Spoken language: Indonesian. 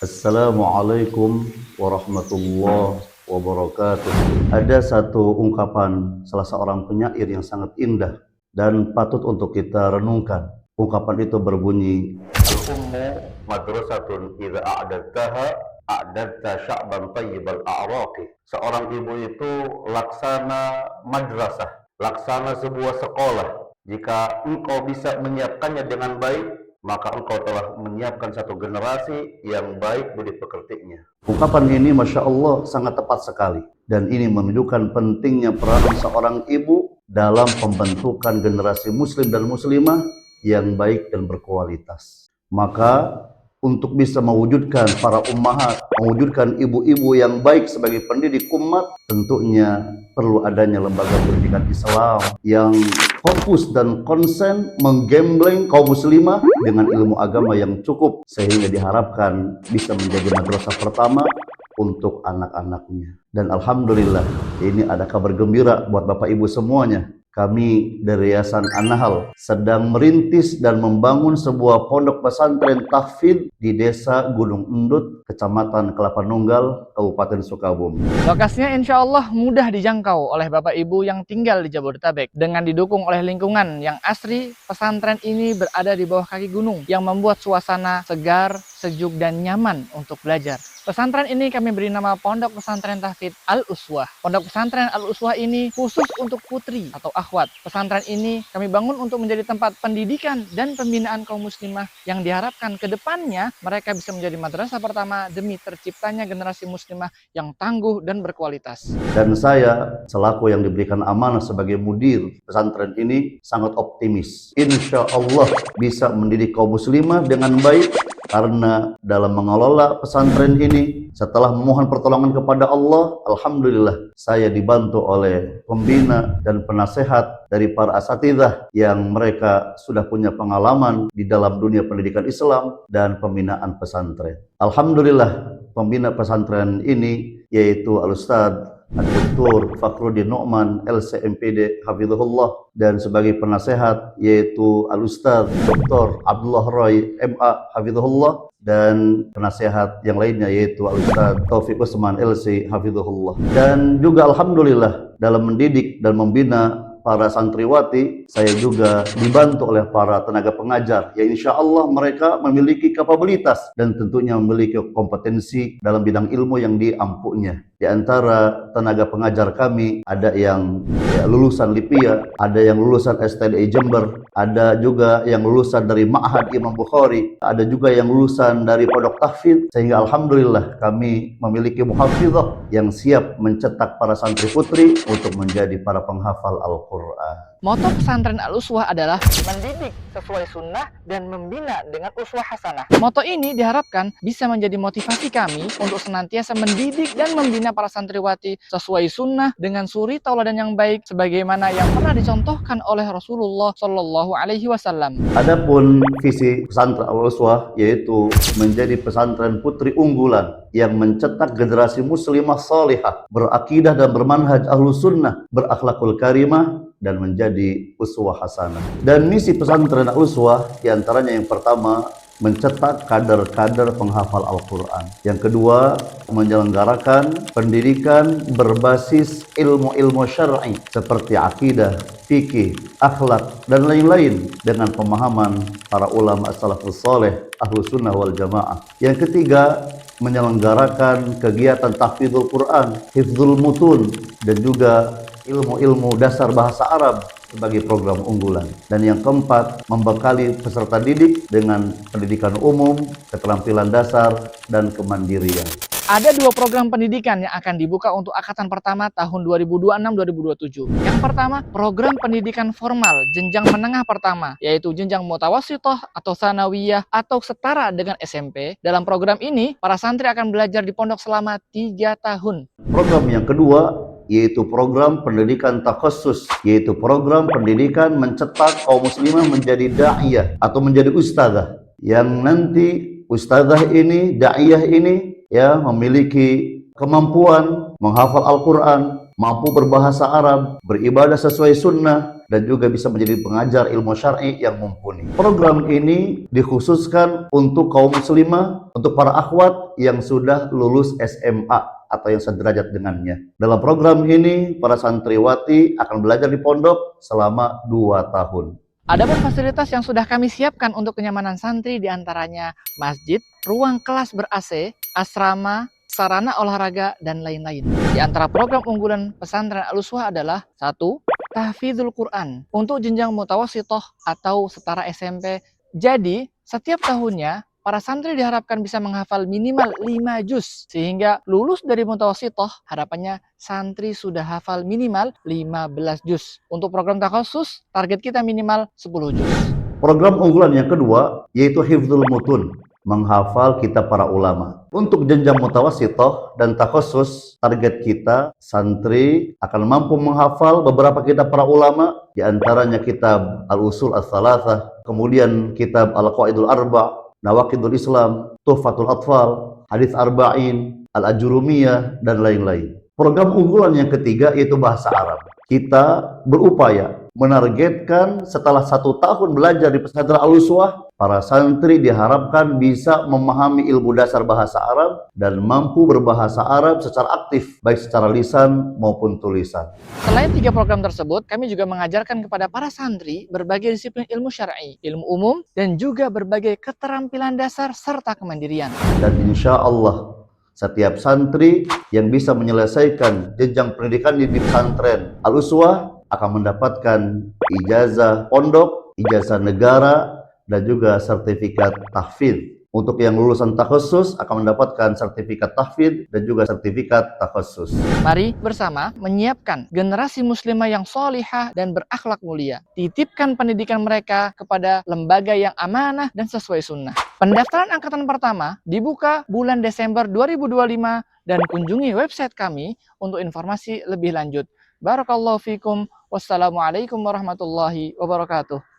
Assalamualaikum warahmatullahi wabarakatuh. Ada satu ungkapan salah seorang penyair yang sangat indah dan patut untuk kita renungkan. Ungkapan itu berbunyi, Al-ummu madrasatun idza a'dadtaha a'dadta sya'ban tayyibal a'raqi. Seorang ibu itu laksana madrasah, laksana sebuah sekolah. Jika engkau bisa menyiapkannya dengan baik, maka engkau telah menyiapkan satu generasi yang baik budi pekertinya. Ungkapan ini Masya Allah sangat tepat sekali. Dan ini menunjukkan pentingnya peran seorang ibu dalam pembentukan generasi muslim dan muslimah yang baik dan berkualitas. Maka untuk bisa mewujudkan para ummahat, mewujudkan ibu-ibu yang baik sebagai pendidik umat, tentunya perlu adanya lembaga pendidikan Islam yang fokus dan konsen menggembleng kaum muslimah dengan ilmu agama yang cukup, sehingga diharapkan bisa menjadi madrasah pertama untuk anak-anaknya. Dan alhamdulillah, ini ada kabar gembira buat Bapak Ibu semuanya. Kami dari Yayasan An-Nahl sedang merintis dan membangun sebuah pondok pesantren tahfidz di Desa Gunung Endut, Kecamatan Kelapa Nunggal, Kabupaten Sukabumi. Lokasinya insya Allah mudah dijangkau oleh Bapak Ibu yang tinggal di Jabodetabek. Dengan didukung oleh lingkungan yang asri, pesantren ini berada di bawah kaki gunung yang membuat suasana segar, sejuk, dan nyaman untuk belajar. Pesantren ini kami beri nama Pondok Pesantren Tahfidz Al-Uswah. Pondok Pesantren Al-Uswah ini khusus untuk putri atau akhwat. Pesantren ini kami bangun untuk menjadi tempat pendidikan dan pembinaan kaum muslimah yang diharapkan ke depannya mereka bisa menjadi madrasah pertama demi terciptanya generasi muslimah yang tangguh dan berkualitas. Dan saya selaku yang diberikan amanah sebagai mudir pesantren ini sangat optimis. Insya Allah bisa mendidik kaum muslimah dengan baik, karena dalam mengelola pesantren ini setelah memohon pertolongan kepada Allah, alhamdulillah saya dibantu oleh pembina dan penasehat dari para asatidzah yang mereka sudah punya pengalaman di dalam dunia pendidikan Islam dan pembinaan pesantren. Alhamdulillah pembina pesantren ini yaitu Al-Ustadz Dr. Fakhruddin Nu'man LCMPD Hafizahullah, dan sebagai penasehat yaitu Al-Ustadz Dr. Abdullah Roy MA Hafizahullah, dan penasehat yang lainnya yaitu Al-Ustadz Taufik Usman LC Hafizahullah. Dan juga alhamdulillah dalam mendidik dan membina para santriwati, saya juga dibantu oleh para tenaga pengajar yang insya Allah mereka memiliki kapabilitas dan tentunya memiliki kompetensi dalam bidang ilmu yang diampunya. Di antara tenaga pengajar kami ada yang lulusan LIPIA, ada yang lulusan STDI Jember, ada juga yang lulusan dari Ma'had Imam Bukhari, ada juga yang lulusan dari Pondok Tahfidz, sehingga alhamdulillah kami memiliki muhafizah yang siap mencetak para santri putri untuk menjadi para penghafal Al-Quran. Moto pesantren Al-Uswah adalah mendidik sesuai sunnah dan membina dengan uswah hasanah. Moto ini diharapkan bisa menjadi motivasi kami untuk senantiasa mendidik dan membina para santriwati sesuai sunnah dengan suri tauladan yang baik sebagaimana yang pernah dicontohkan oleh Rasulullah Shallallahu Alaihi Wasallam. Adapun visi pesantren Al-Uswah yaitu menjadi pesantren putri unggulan yang mencetak generasi muslimah salihah, berakidah dan bermanhaj ahlus sunnah, berakhlakul karimah, dan menjadi uswah hasanah. Dan misi pesantren Al-Uswah diantaranya yang pertama, mencetak kader-kader penghafal Al-Quran. Yang kedua, menyelenggarakan pendidikan berbasis ilmu-ilmu syar'i seperti akidah, fikih, akhlak, dan lain-lain dengan pemahaman para ulama as-salafus saleh, ahlus sunnah wal jamaah. Yang ketiga, menyelenggarakan kegiatan tahfidzul Quran, hifdzul mutun, dan juga ilmu-ilmu dasar bahasa Arab sebagai program unggulan. Dan yang keempat, membekali peserta didik dengan pendidikan umum, keterampilan dasar, dan kemandirian. Ada dua program pendidikan yang akan dibuka untuk angkatan pertama tahun 2026-2027. Yang pertama, program pendidikan formal jenjang menengah pertama, yaitu jenjang mutawasithah atau sanawiyah atau setara dengan SMP. Dalam program ini, para santri akan belajar di pondok selama 3 tahun. Program yang kedua yaitu program pendidikan takhasus, yaitu program pendidikan mencetak kaum muslimah menjadi da'iyah atau menjadi ustadzah, yang nanti ustadzah ini, da'iyah ini memiliki kemampuan menghafal Al-Quran, mampu berbahasa Arab, beribadah sesuai sunnah, dan juga bisa menjadi pengajar ilmu syar'i yang mumpuni. Program ini dikhususkan untuk kaum muslimah, untuk para akhwat yang sudah lulus SMA atau yang sederajat dengannya. Dalam program ini, para santriwati akan belajar di pondok selama 2 tahun. Adapun fasilitas yang sudah kami siapkan untuk kenyamanan santri diantaranya masjid, ruang kelas ber-AC, asrama, sarana olahraga, dan lain-lain. Di antara program unggulan pesantren Al-Uswah adalah 1. Tahfidzul Quran untuk jenjang mutawasithah atau setara SMP. Jadi, setiap tahunnya para santri diharapkan bisa menghafal minimal 5 juz sehingga lulus dari mutawasithah harapannya santri sudah hafal minimal 15 juz. Untuk program takhasus target kita minimal 10 juz. Program unggulan yang kedua yaitu hifdzul mutun, menghafal kitab para ulama. Untuk jenjang mutawasithah dan takhasus, target kita santri akan mampu menghafal beberapa kitab para ulama, di antaranya kitab Al-Usul Ats-Tsalatsah, kemudian kitab Al-Qawaidul Arba', Nawaqidul Islam, Tuhfatul Atfal, Hadits Arba'in, Al-Ajurumiyah, dan lain-lain. Program unggulan yang ketiga yaitu bahasa Arab. Kita berupaya menargetkan setelah 1 tahun belajar di pesantren Al-Uswah, para santri diharapkan bisa memahami ilmu dasar bahasa Arab dan mampu berbahasa Arab secara aktif, baik secara lisan maupun tulisan. Selain 3 program tersebut, kami juga mengajarkan kepada para santri berbagai disiplin ilmu syar'i, ilmu umum, dan juga berbagai keterampilan dasar serta kemandirian. Dan insya Allah setiap santri yang bisa menyelesaikan jenjang pendidikan di pesantren Al-Uswah akan mendapatkan ijazah pondok, ijazah negara, dan juga sertifikat tahfidz. Untuk yang lulusan takhasus akan mendapatkan sertifikat tahfidz dan juga sertifikat takhasus. Mari bersama menyiapkan generasi muslimah yang solihah dan berakhlak mulia. Titipkan pendidikan mereka kepada lembaga yang amanah dan sesuai sunnah. Pendaftaran angkatan pertama dibuka bulan Desember 2025 dan kunjungi website kami untuk informasi lebih lanjut. Barakallahu fikum. Wassalamualaikum warahmatullahi wabarakatuh.